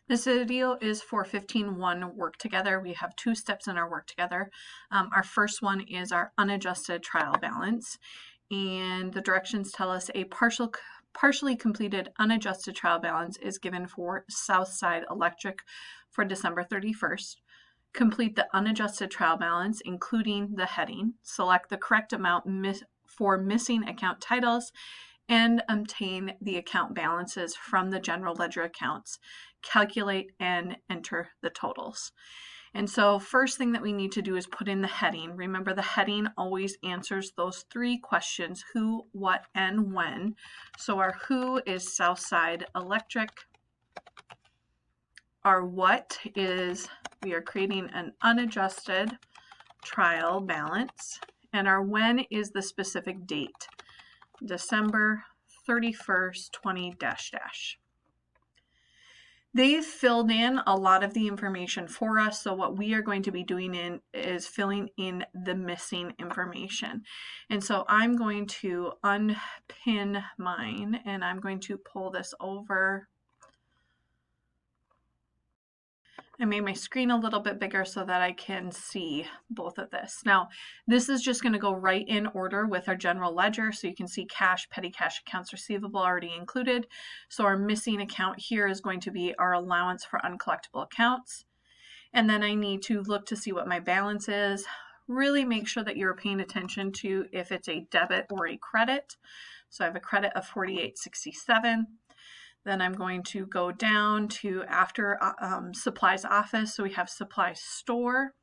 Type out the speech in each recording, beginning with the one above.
This video is for 15.1 work together. We have two steps in our work together. Our first one is our unadjusted trial balance, and the directions tell us a partially completed unadjusted trial balance is given for Southside Electric for December 31st. Complete the unadjusted trial balance, including the heading. Select the correct amount for missing account titles, and obtain the account balances from the general ledger accounts. Calculate and enter the totals. And so first thing that we need to do is put in the heading. Remember, the heading always answers those three questions: who, what, and when. So our who is Southside Electric. Our what is we are creating an unadjusted trial balance. And our when is the specific date, December 31st, 20 --. They've filled in a lot of the information for us, so what we are going to be doing is filling in the missing information. And so I'm going to unpin mine, and I'm going to pull this over. I made my screen a little bit bigger so that I can see both of this. Now, this is just going to go right in order with our general ledger. So you can see cash, petty cash, accounts receivable already included. So our missing account here is going to be our allowance for uncollectible accounts. And then I need to look to see what my balance is. Really make sure that you're paying attention to if it's a debit or a credit. So I have a credit of $48.67. Then I'm going to go down to after supplies office. So we have supplies store.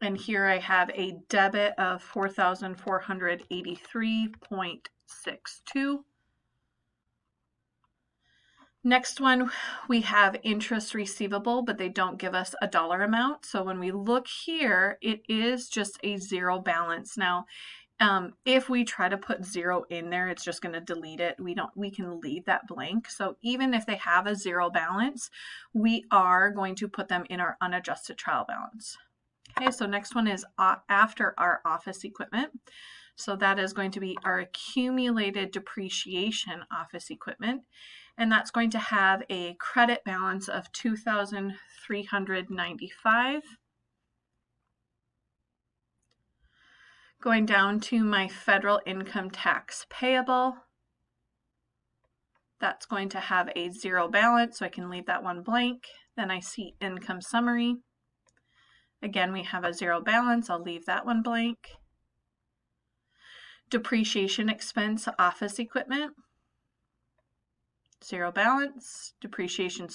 And here I have a debit of $4,483.62. Next one, we have interest receivable, but they don't give us a dollar amount. So when we look here, it is just a zero balance. Now, if we try to put zero in there, it's just going to delete it. We can leave that blank. So even if they have a zero balance, we are going to put them in our unadjusted trial balance. Okay, so next one is after our office equipment. So that is going to be our accumulated depreciation office equipment. And that's going to have a credit balance of $2,395. Going down to my federal income tax payable, that's going to have a zero balance, so I can leave that one blank. Then I see income summary. Again, we have a zero balance. I'll leave that one blank. Depreciation expense office equipment, zero balance. Depreciation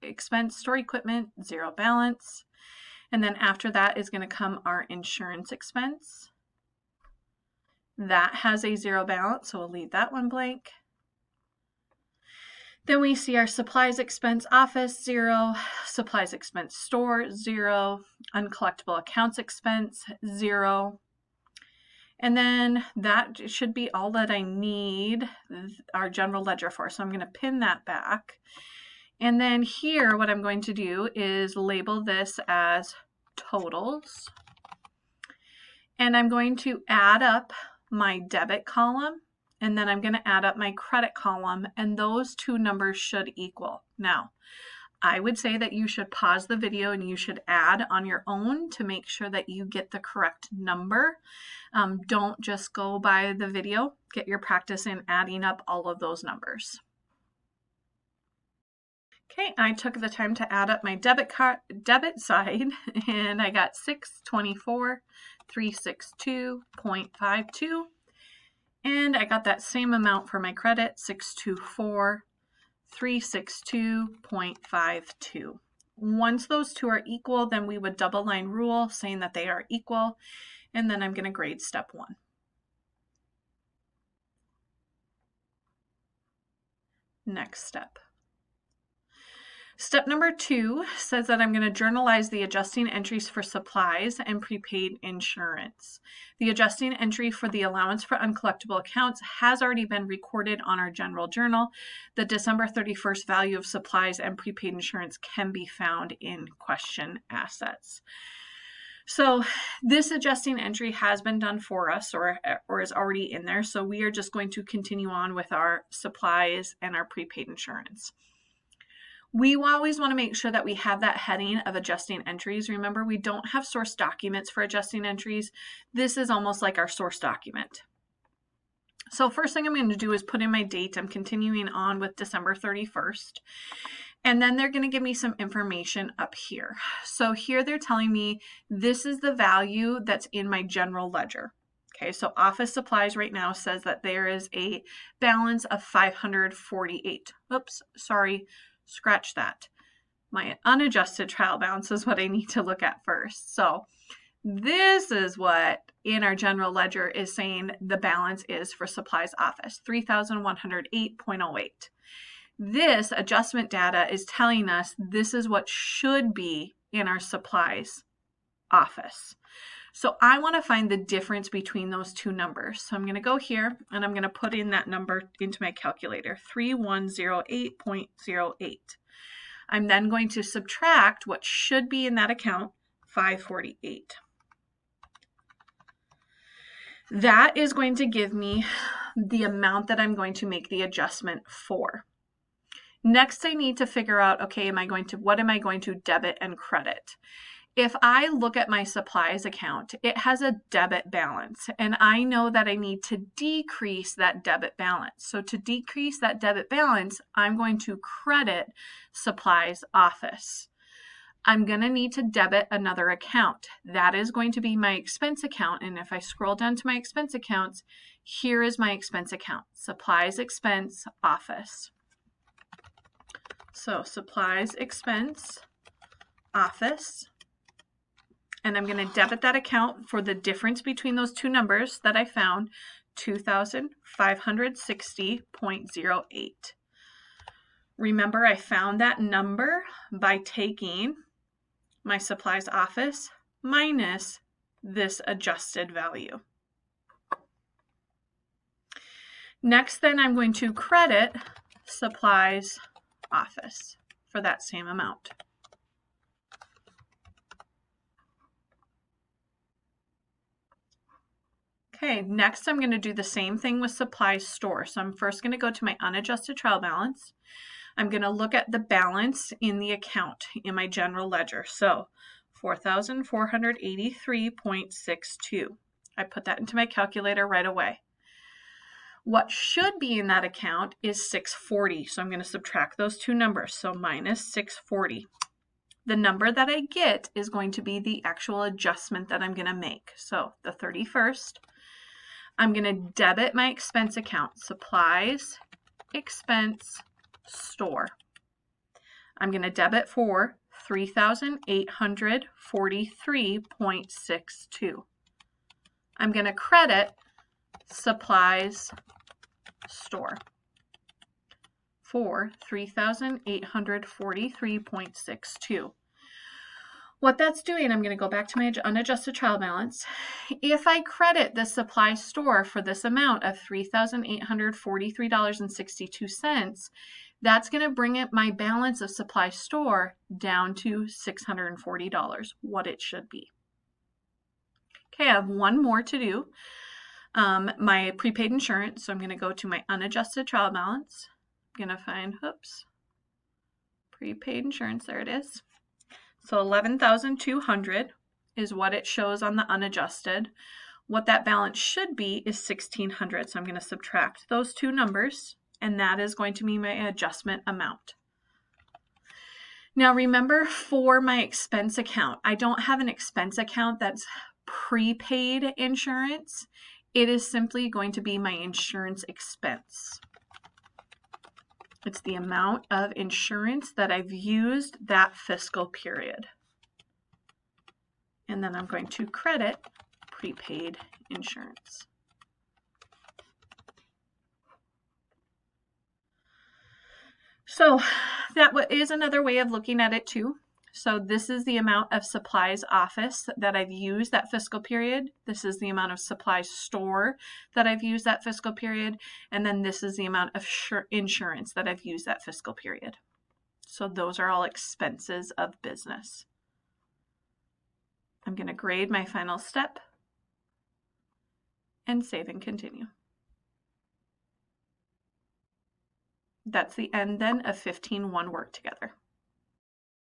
expense store equipment, zero balance. And then after that is going to come our insurance expense. That has a zero balance, so we'll leave that one blank. Then we see our supplies expense office, zero. Supplies expense store, zero. Uncollectible accounts expense, zero. And then that should be all that I need our general ledger for. So I'm going to pin that back. And then here, what I'm going to do is label this as totals. And I'm going to add up my debit column, and then I'm going to add up my credit column, and those two numbers should equal. Now, I would say that you should pause the video and you should add on your own to make sure that you get the correct number. Don't just go by the video. Get your practice in adding up all of those numbers. Okay, I took the time to add up my debit side, and I got $624,362.52, and I got that same amount for my credit, $624,362.52. Once those two are equal, then we would double line rule, saying that they are equal, and then I'm going to grade step 1. Next step. Step number 2 says that I'm going to journalize the adjusting entries for supplies and prepaid insurance. The adjusting entry for the allowance for uncollectible accounts has already been recorded on our general journal. The December 31st value of supplies and prepaid insurance can be found in question assets. So this adjusting entry has been done for us or is already in there. So we are just going to continue on with our supplies and our prepaid insurance. We always want to make sure that we have that heading of adjusting entries. Remember, we don't have source documents for adjusting entries. This is almost like our source document. So first thing I'm going to do is put in my date. I'm continuing on with December 31st. And then they're going to give me some information up here. So here they're telling me this is the value that's in my general ledger. Okay, so office supplies right now says that there is a balance of 548. Oops, sorry, scratch that. My unadjusted trial balance is what I need to look at first. So this is what in our general ledger is saying the balance is for supplies office, 3,108.08. This adjustment data is telling us this is what should be in our supplies office. So I want to find the difference between those two numbers. So I'm going to go here and I'm going to put in that number into my calculator, 3108.08. I'm then going to subtract what should be in that account, 548. That is going to give me the amount that I'm going to make the adjustment for. Next, I need to figure out, okay, what am I going to debit and credit? If I look at my supplies account, it has a debit balance, and I know that I need to decrease that debit balance. So to decrease that debit balance, I'm going to credit supplies office. I'm going to need to debit another account. That is going to be my expense account, and if I scroll down to my expense accounts, here is my expense account, supplies expense office. So supplies expense office. And I'm going to debit that account for the difference between those two numbers that I found, 2,560.08. Remember, I found that number by taking my supplies office minus this adjusted value. Next, then I'm going to credit supplies office for that same amount. Okay, next I'm going to do the same thing with supplies store. So I'm first going to go to my unadjusted trial balance. I'm going to look at the balance in the account in my general ledger. So 4,483.62. I put that into my calculator right away. What should be in that account is 640. So I'm going to subtract those two numbers. So minus 640. The number that I get is going to be the actual adjustment that I'm going to make. So the 31st, I'm going to debit my expense account, supplies, expense, store. I'm going to debit for 3,843.62. I'm going to credit supplies, store for 3,843.62. What that's doing, I'm going to go back to my unadjusted trial balance. If I credit the supply store for this amount of $3,843.62, that's going to bring it my balance of supply store down to $640, what it should be. Okay, I have one more to do. My prepaid insurance. So I'm going to go to my unadjusted trial balance. I'm going to find, prepaid insurance. There it is. So 11,200 is what it shows on the unadjusted. What that balance should be is 1,600. So I'm going to subtract those two numbers, and that is going to be my adjustment amount. Now remember, for my expense account, I don't have an expense account that's prepaid insurance. It is simply going to be my insurance expense. It's the amount of insurance that I've used that fiscal period. And then I'm going to credit prepaid insurance. So that is another way of looking at it too. So this is the amount of supplies office that I've used that fiscal period. This is the amount of supplies store that I've used that fiscal period. And then this is the amount of insurance that I've used that fiscal period. So those are all expenses of business. I'm going to grade my final step and save and continue. That's the end then of 15 one work together.